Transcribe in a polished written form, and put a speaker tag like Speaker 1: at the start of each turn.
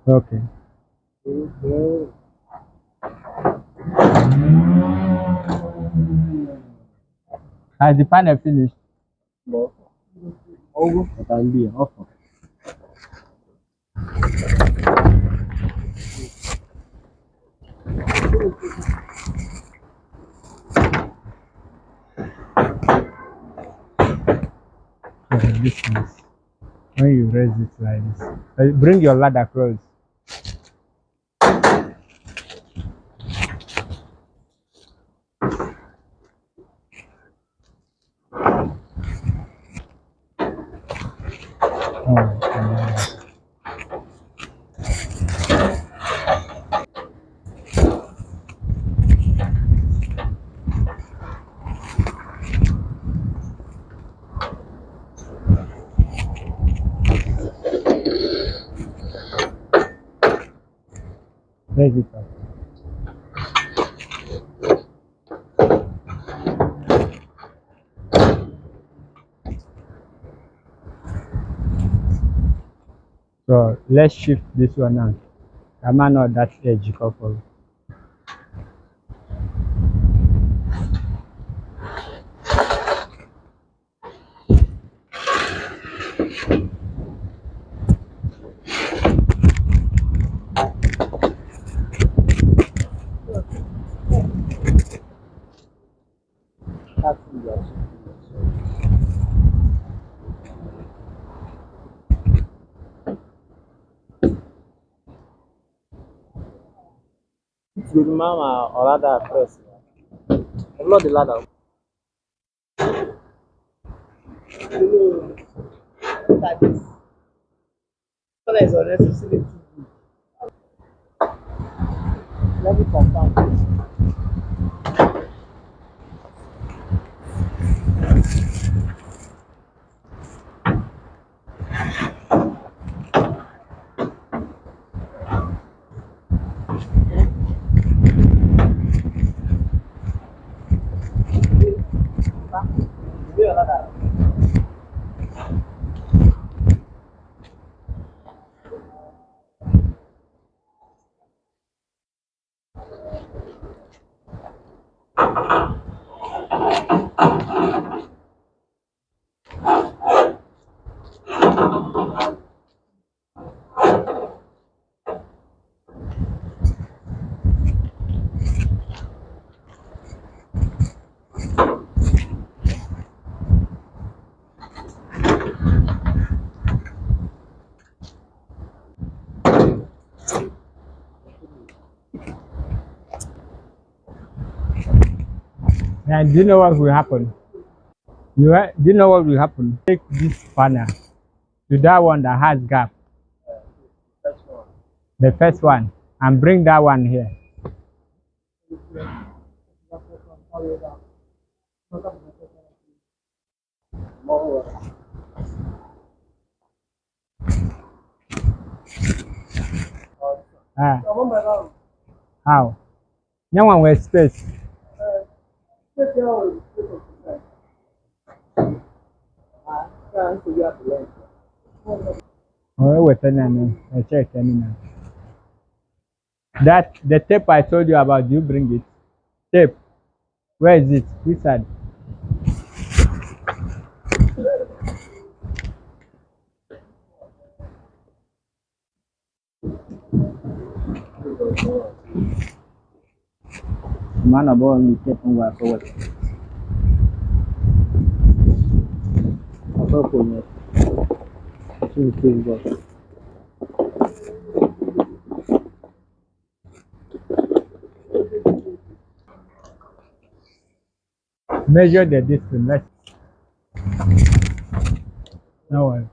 Speaker 1: Okay. Has the panel finished? Oh, it can be off. So this is when you raise it like this. Bring your ladder close. Oh, raise it up. So let's shift this one now. Am I not that edge couple? Good mama or ladder first. Upload the ladder. Look at this. Color is unnecessary. Let me confirm this. And do you know what will happen? Do you know what will happen? Take this panel to that one that has gap, the first one, and bring that one here. Ah, how? That one with space. Oh, wait a minute. I check any now. That the tape I told you about. Do you bring it? Tape. Where is it? Which side? Man about me tape and work forward. Measure the distance. Let's. No worry.